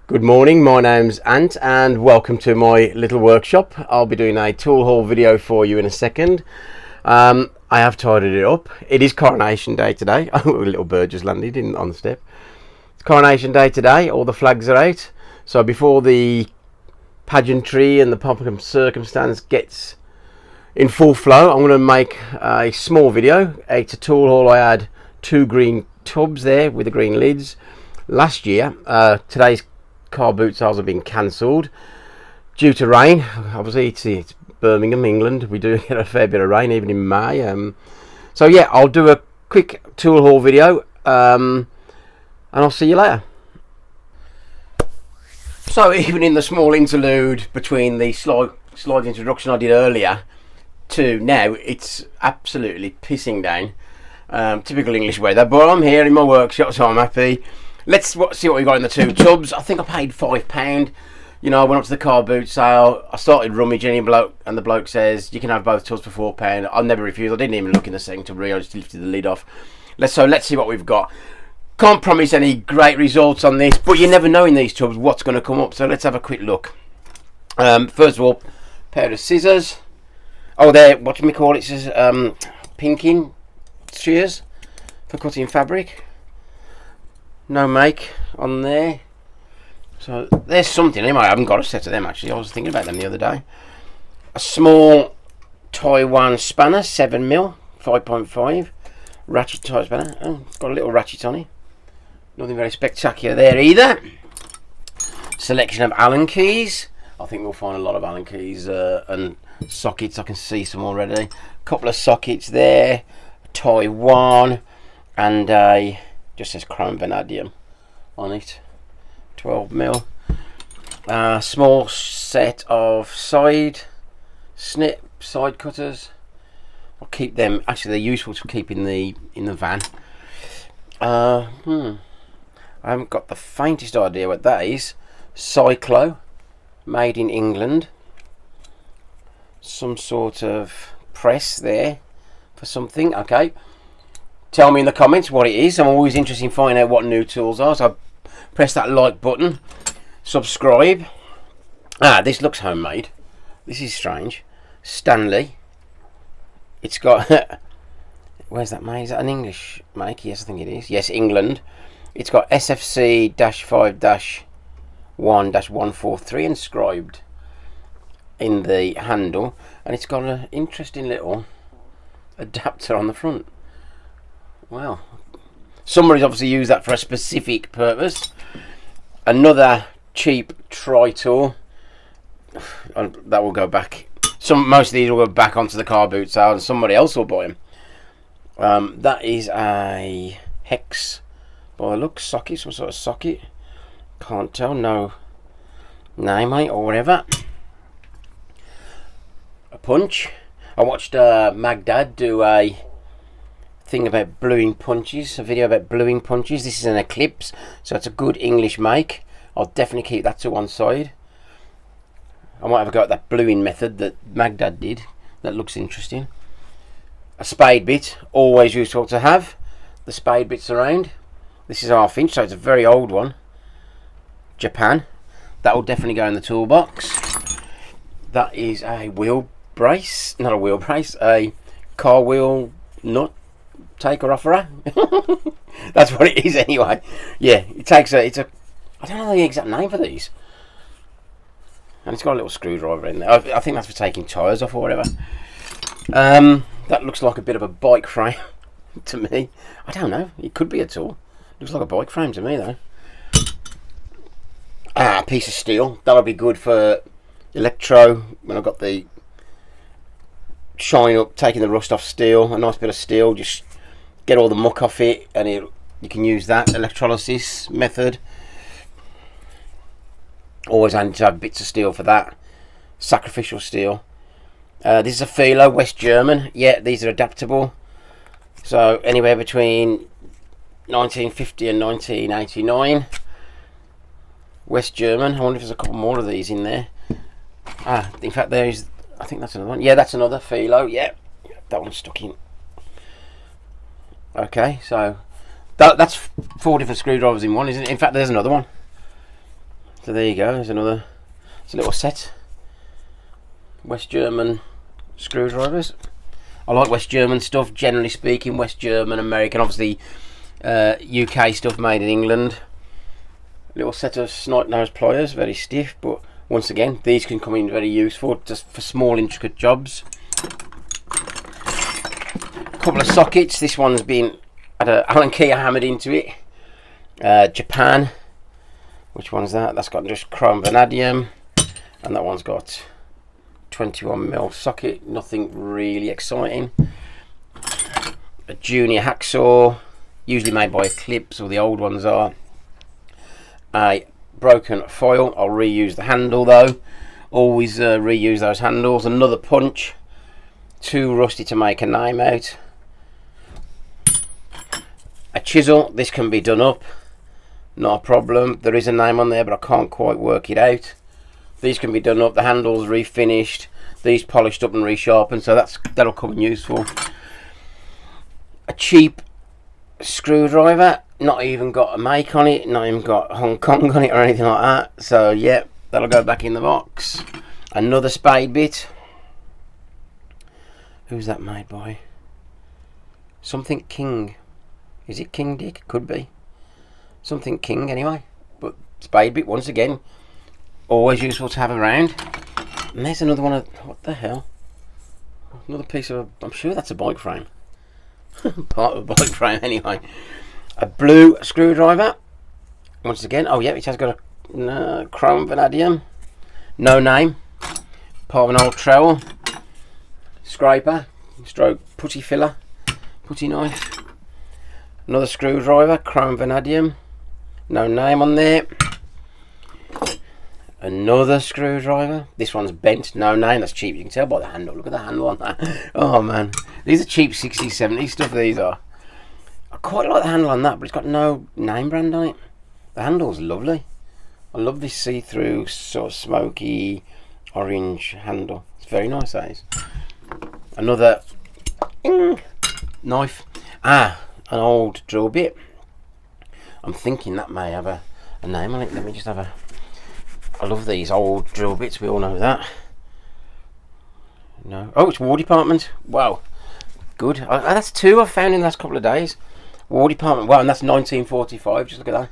Good morning, my name's Ant and welcome to my little workshop. I'll be doing a tool haul video for you in a second. I have tidied it up. It is Coronation Day today. A little bird just landed on the step. It's Coronation Day today, all the flags are out. So before the pageantry and the pomp and circumstance gets in full flow, I'm going to make a small video. It's a tool haul. I had two green tubs there with the green lids last year. Today's car boot sales have been cancelled due to rain. Obviously it's Birmingham, England. We do get a fair bit of rain even in May. So yeah, I'll do a quick tool haul video and I'll see you later. So even in the small interlude between the slide introduction I did earlier to now, it's absolutely pissing down. Typical English weather, but I'm here in my workshop, so I'm happy. Let's see what we got in the two tubs. I think I paid £5. You know, I went up to the car boot sale. I started rummaging, and the bloke says you can have both tubs for £4. I'll never refuse. I didn't even look in the second tub. I just lifted the lid off. Let's see what we've got. Can't promise any great results on this, but you never know in these tubs what's going to come up. So let's have a quick look. First of all, pair of scissors. Oh, they're what do we call it? It says pinking shears for cutting fabric. No make on there, so there's something. Anyway, I haven't got a set of them actually. I was thinking about them the other day. A small Taiwan spanner, 7mm, 5.5 ratchet type spanner. Oh, it's got a little ratchet on it. Nothing very spectacular there either. Selection of Allen keys. I think we'll find a lot of Allen keys and sockets. I can see some already. Couple of sockets there. Taiwan and a just says chrome vanadium on it. 12mm. Small set of side cutters. I'll keep them. Actually, they're useful to keep in the van. I haven't got the faintest idea what that is. Cyclo, made in England. Some sort of press there for something. Okay. Tell me in the comments what it is. I'm always interested in finding out what new tools are. So press that like button. Subscribe. This looks homemade. This is strange. Stanley. It's got... Where's that made? Is that an English make? Yes, I think it is. Yes, England. It's got SFC-5-1-143 inscribed in the handle. And it's got an interesting little adapter on the front. Wow. Somebody's obviously used that for a specific purpose. Another cheap tri-tool. That will go back. Most of these will go back onto the car boot sale and somebody else will buy them. That is a hex by the looks. Socket, some sort of socket. Can't tell. No name on it or whatever. A punch. I watched Magdad do a thing about bluing punches, a video about bluing punches. This is an Eclipse, so it's a good English make. I'll definitely keep that to one side. I might have a go at that bluing method that Magdad did. That looks interesting. A spade bit, always useful to have. The spade bits around. This is 1/2 inch, so it's a very old one. Japan. That will definitely go in the toolbox. That is a wheel brace, not a wheel brace, a car wheel nut taker offerer. That's what it is anyway. Yeah, it takes I don't know the exact name for these. And it's got a little screwdriver in there. I think that's for taking tyres off or whatever. That looks like a bit of a bike frame to me. I don't know. It could be a tool. Looks like a bike frame to me though. A piece of steel. That'll be good for electro when I've got the shine up, taking the rust off steel. A nice bit of steel, just get all the muck off it, and you can use that electrolysis method. Always handy to have bits of steel for that. Sacrificial steel. This is a Filo, West German. Yeah, these are adaptable. So anywhere between 1950 and 1989. West German. I wonder if there's a couple more of these in there. In fact, there is. I think that's another one. Yeah, that's another Filo. Yeah, that one's stuck in. Okay, so that's 4 different screwdrivers in one, isn't it? In fact, there's another one. So there you go, there's another, it's a little set. West German screwdrivers. I like West German stuff, generally speaking. West German, American, obviously UK stuff made in England. Little set of snipe nose pliers, very stiff, but once again, these can come in very useful just for small intricate jobs. A couple of sockets. This one's been had an Allen key hammered into it. Japan. Which one's that? That's got just chrome vanadium, and that one's got 21mm socket. Nothing really exciting. A junior hacksaw, usually made by Eclipse, or the old ones are. A broken foil. I'll reuse the handle though. Always reuse those handles. Another punch. Too rusty to make a name out. A chisel. This can be done up. Not a problem. There is a name on there, but I can't quite work it out. These can be done up. The handles refinished. These polished up and resharpened. So that'll come in useful. A cheap screwdriver. Not even got a make on it. Not even got Hong Kong on it or anything like that. So yeah, that'll go back in the box. Another spade bit. Who's that made by? Something King. Is it King Dick? Could be. Something King anyway. But spade bit once again. Always useful to have around. And there's another one of, what the hell? Another piece of, I'm sure that's a bike frame. Part of a bike frame anyway. A blue screwdriver. Once again, oh yeah, it has got a chrome vanadium. No name. Part of an old trowel. Scraper. Stroke putty filler. Putty knife. Another screwdriver. Chrome vanadium. No name on there. Another screwdriver. This one's bent. No name. That's cheap. You can tell by the handle. Look at the handle on that. Oh man. These are cheap 60s, 70s stuff, these are. I quite like the handle on that, but it's got no name brand on it. The handle's lovely. I love this see-through, sort of smoky orange handle. It's very nice, that is. Another knife. An old drill bit. I'm thinking that may have a name on it. Let me just have a... I love these old drill bits, we all know that. No. Oh, it's War Department. Wow. Good. That's two I've found in the last couple of days. War Department. Wow, and that's 1945. Just look at that.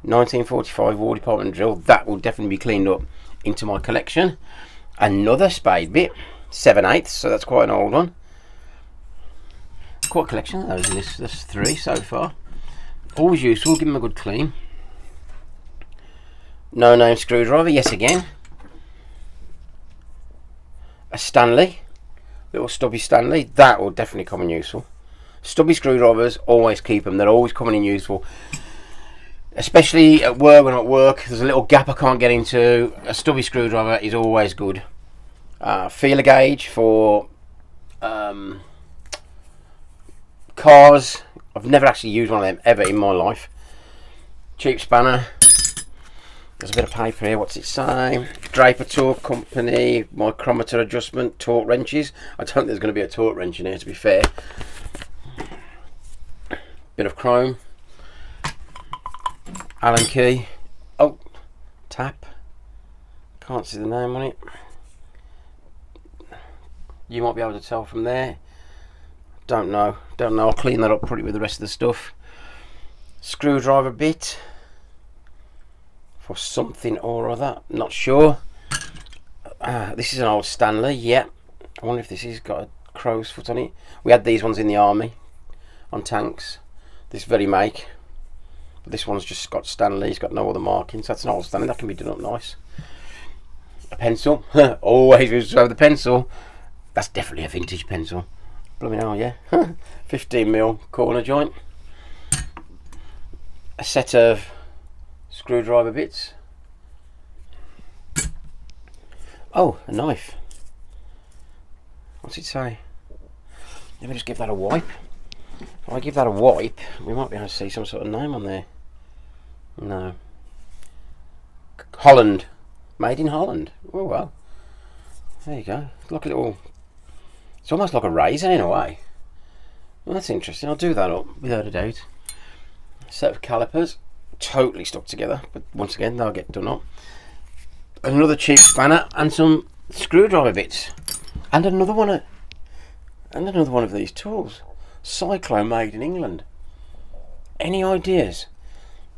1945 War Department drill. That will definitely be cleaned up into my collection. Another spade bit. 7/8, so that's quite an old one. Quite a collection of those in this. There's 3 so far. Always useful. Give them a good clean. No name screwdriver. Yes, again. A Stanley. Little stubby Stanley. That will definitely come in useful. Stubby screwdrivers, always keep them. They're always coming in useful. Especially at work, when I'm at work, there's a little gap I can't get into. A stubby screwdriver is always good. Feeler gauge for cars. I've never actually used one of them ever in my life. Cheap spanner. There's a bit of paper here. What's it say? Draper Torque Company. Micrometer adjustment. Torque wrenches. I don't think there's going to be a torque wrench in here, to be fair. Bit of chrome. Allen key. Oh, tap. Can't see the name on it. You might be able to tell from there. Don't know. I'll clean that up, put it with the rest of the stuff. Screwdriver bit. For something or other. Not sure. This is an old Stanley. Yeah. I wonder if this has got a crow's foot on it. We had these ones in the army. On tanks. This very make. But this one's just got Stanley. It's got no other markings. That's an old Stanley. That can be done up nice. A pencil. Always used to have the pencil. That's definitely a vintage pencil. Blooming hell, yeah. 15mm corner joint. A set of screwdriver bits. Oh, a knife. What's it say? Let me just give that a wipe. If I give that a wipe, we might be able to see some sort of name on there. No. Holland. Made in Holland. Oh well. There you go. Look at it all. It's almost like a razor in a way. Well, that's interesting. I'll do that up without a doubt. Set of calipers. totally stuck together, but once again they'll get done up. Another cheap spanner and some screwdriver bits, and another one of these tools. Cyclone, made in England. Any ideas?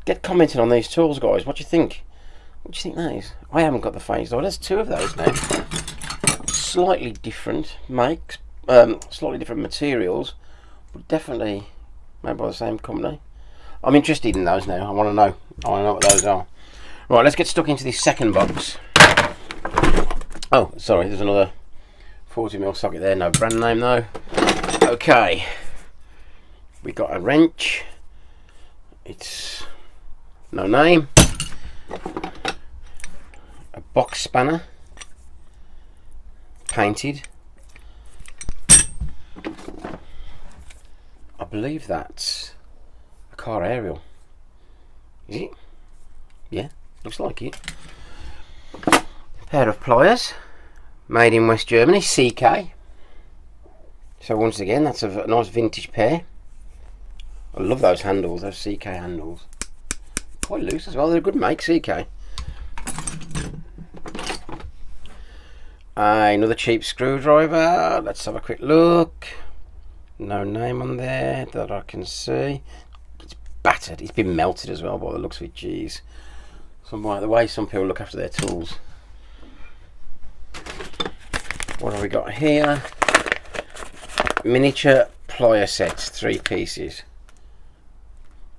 Get commented on these tools, guys. What do you think? What do you think that is? I haven't got the faintest idea. There's two of those now. Slightly different makes, slightly different materials, but definitely made by the same company. I'm interested in those now. I want to know. I want to know what those are. Right, let's get stuck into this second box. Oh, sorry, there's another 40mm socket there. No brand name though. Okay, we got a wrench. It's no name. A box spanner, painted. I believe that's a car aerial. Is it? Yeah, looks like it. A pair of pliers, made in West Germany, CK. So once again, that's a nice vintage pair. I love those handles, those CK handles. Quite loose as well. They're a good make, CK. Another cheap screwdriver. Let's have a quick look. No name on there that I can see. It's battered. It's been melted as well by the looks of it. Jeez. The way some people look after their tools. What have we got here? Miniature plier sets, 3 pieces.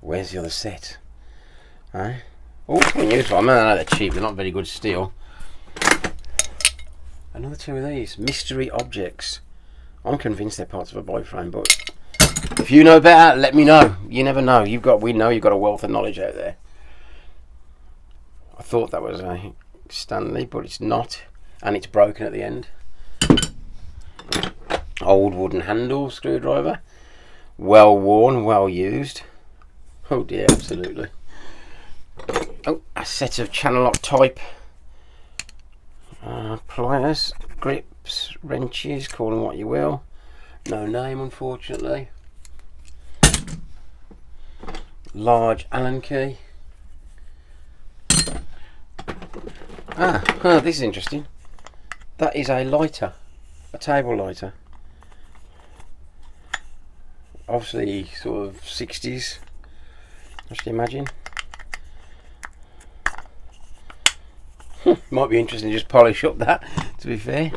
Where's the other set? Oh, quite useful. I mean, I know they're cheap. They're not very good steel. Another 2 of these mystery objects. I'm convinced they're parts of a biframe, but if you know better, let me know. You never know. We know you've got a wealth of knowledge out there. I thought that was a Stanley, but it's not, and it's broken at the end. Old wooden handle screwdriver, well worn, well used. Oh dear, absolutely. Oh, a set of channel lock type pliers, grips, wrenches, call them what you will. No name, unfortunately. Large Allen key. This is interesting. That is a lighter, a table lighter. Obviously, sort of 60s, I should imagine. Might be interesting to just polish up that, to be fair.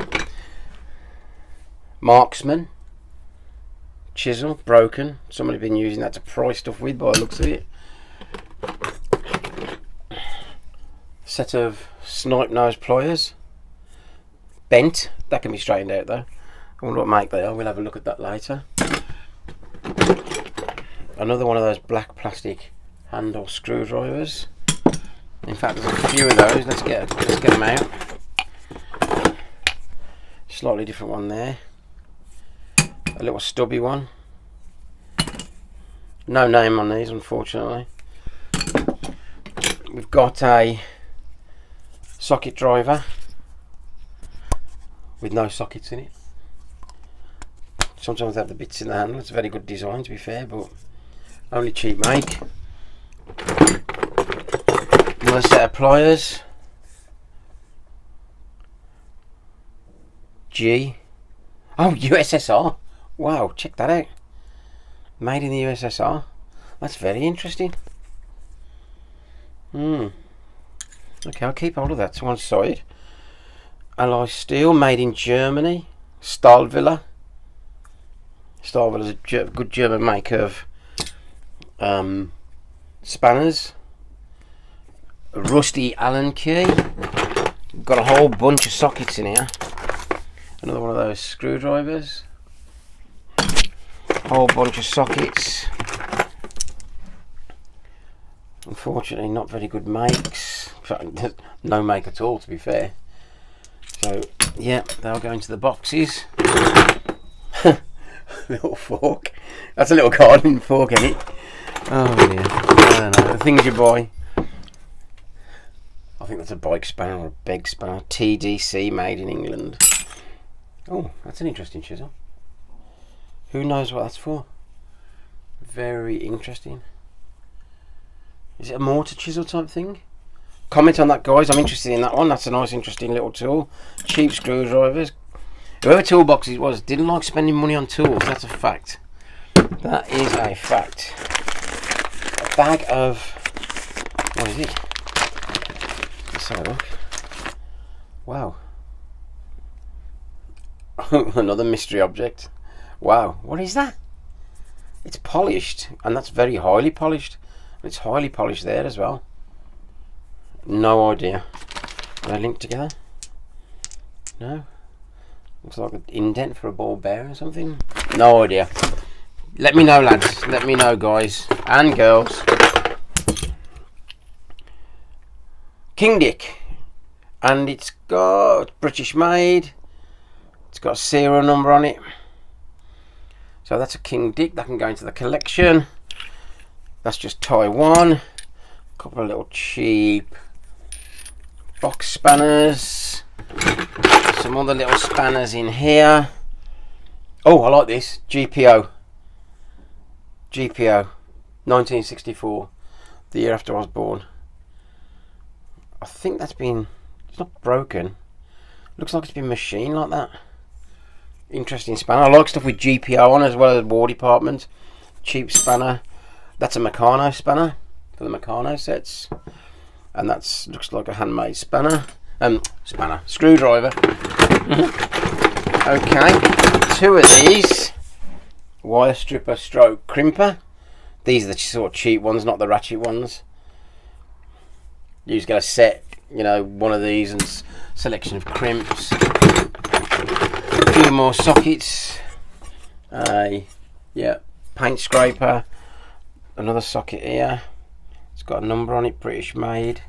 Marksman. Chisel, broken. Somebody's been using that to pry stuff with by the looks of it. Set of snipe nose pliers. Bent. That can be straightened out though. I wonder what make they are. We'll have a look at that later. Another one of those black plastic handle screwdrivers. In fact, there's a few of those. Let's get them out. Slightly different one there. A little stubby one. No name on these, unfortunately. We've got a socket driver with no sockets in it. Sometimes they have the bits in the handle. It's a very good design, to be fair, but only cheap make. Another set of pliers. Oh, USSR. Wow, check that out. Made in the USSR. That's very interesting. Okay, I'll keep hold of that to one side. Alloy steel, made in Germany. Stahlvilla. Stahlvilla is a good German make of spanners. A rusty Allen key. Got a whole bunch of sockets in here. Another one of those screwdrivers. Whole bunch of sockets. Unfortunately, not very good makes. In fact, no make at all, to be fair. So, yeah, they'll go into the boxes. Little fork. That's a little gardening fork, isn't it? Oh dear. I don't know. The things you buy. I think that's a bike spanner or a beg spanner. TDC, made in England. Oh, that's an interesting chisel. Who knows what that's for? Very interesting. Is it a mortar chisel type thing? Comment on that, guys. I'm interested in that one. That's a nice, interesting little tool. Cheap screwdrivers. Whoever toolbox it was didn't like spending money on tools. That's a fact. That is a fact. A bag of... what is it? Let's have a look. Wow. Another mystery object. Wow. What is that? It's polished. And that's very highly polished. It's highly polished there as well. No idea. Are they linked together? No. Looks like an indent for a ball bearing or something. No idea. Let me know, lads. Let me know, guys and girls. King Dick. And it's got British made. It's got a serial number on it. So that's a King Dick. That can go into the collection. That's just Taiwan. A couple of little cheap box spanners. Some other little spanners in here. Oh, I like this. GPO. 1964. The year after I was born. I think that's been... it's not broken. Looks like it's been machined like that. Interesting spanner. I like stuff with GPO on as well as War Department. Cheap spanner. That's a Meccano spanner for the Meccano sets. And that's looks like a handmade spanner. Screwdriver. Okay. Two of these. Wire stripper stroke crimper. These are the sort of cheap ones, not the ratchet ones. You just get a set, you know, one of these and selection of crimps. A few more sockets. Yeah, paint scraper. Another socket here. It's got a number on it, British made.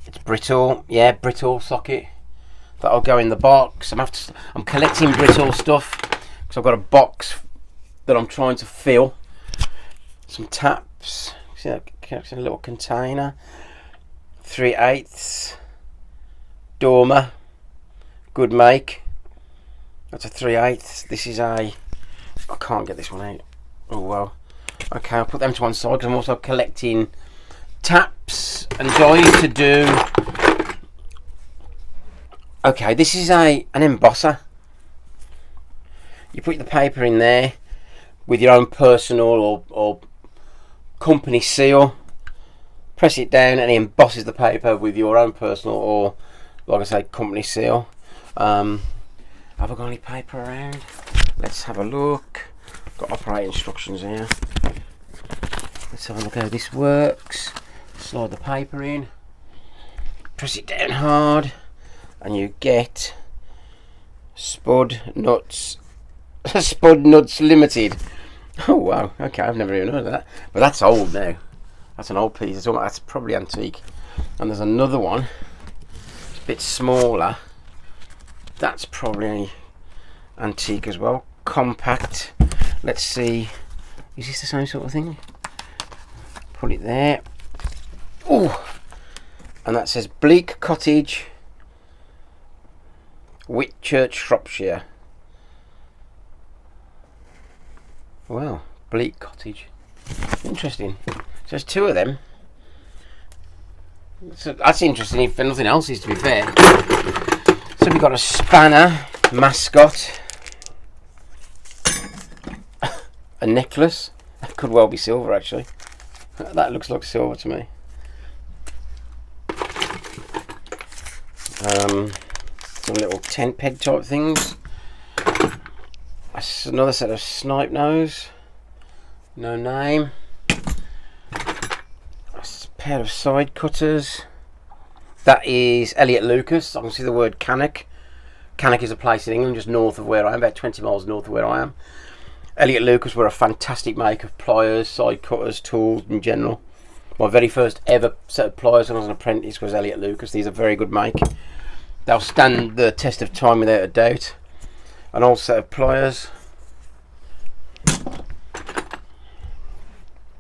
It's brittle, yeah, brittle socket. That'll go in the box. I'm collecting brittle stuff because I've got a box that I'm trying to fill. Some taps. See that? It's in a little container. 3/8 dormer. Good make. That's a 3/8. This is a... I can't get this one out. Oh well. Okay, I'll put them to one side because I'm also collecting taps and dies to do. Okay, this is an embosser. You put the paper in there with your own personal or company seal. Press it down and it embosses the paper with your own personal or, like I say, company seal. Have I got any paper around? Let's have a look. Got operating instructions here. Let's have a look how this works. Slide the paper in, press it down hard, and you get Spud Nuts. Spud Nuts Limited. Oh wow, okay, I've never even heard of that. But that's old now. That's an old piece. That's probably antique. And there's another one. It's a bit smaller. That's probably antique as well. Compact. Let's see. Is this the same sort of thing? Put it there. Oh, and that says Bleak Cottage, Whitchurch, Shropshire. Wow, Bleak Cottage. Interesting. So there's two of them. So that's interesting if nothing else is, to be fair. So we've got a spanner, mascot, a necklace. That could well be silver actually. That looks like silver to me. Some little tent peg type things. Another set of snipe nose. No name. A pair of side cutters. That is Elliot Lucas. I can see the word Cannock. Cannock is a place in England just north of where I am, about 20 miles north of where I am. Elliot Lucas were a fantastic make of pliers, side cutters, tools in general. My very first ever set of pliers when I was an apprentice was Elliot Lucas. These are very good make. They'll stand the test of time without a doubt. An old set of pliers.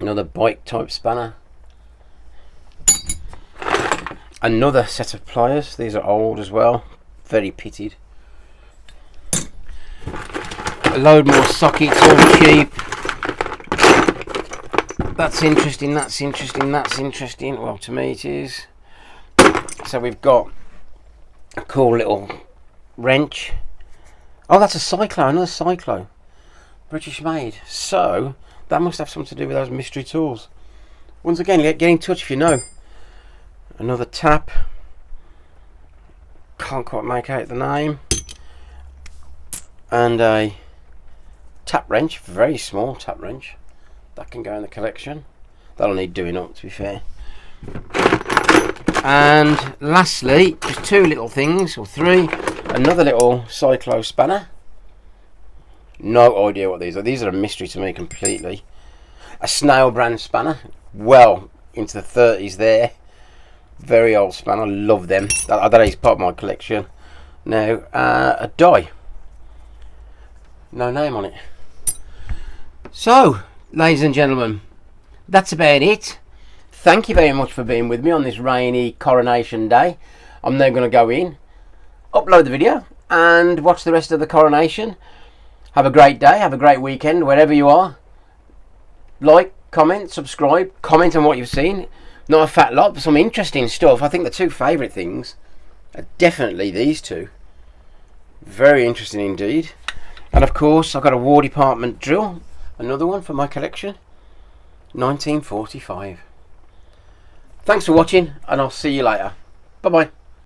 Another bike type spanner. Another set of pliers. These are old as well. Very pitted. A load more sockets, all cheap. That's interesting, that's interesting, that's interesting. Well, to me it is. So we've got a cool little wrench. Oh, that's a Cyclo, another Cyclo. British made. So, that must have something to do with those mystery tools. Once again, get in touch if you know. Another tap. Can't quite make out the name. And a tap wrench, very small tap wrench. That can go in the collection. That'll need doing up, to be fair. And lastly, just two little things, or three. Another little Cyclo spanner. No idea what these are. These are a mystery to me completely. A Snail brand spanner. Well into the 30s there. Very old spanner. Love them. That is part of my collection. Now, a die. No name on it. So, ladies and gentlemen, that's about it. Thank you very much for being with me on this rainy coronation day. I'm now going to go in, upload the video, and watch the rest of the coronation. Have a great day, have a great weekend, wherever you are. Like, comment, subscribe, comment on what you've seen. Not a fat lot, but some interesting stuff. I think the two favourite things are definitely these two. Very interesting indeed. And of course, I've got a War Department drill. Another one for my collection. 1945. Thanks for watching, and I'll see you later. Bye bye.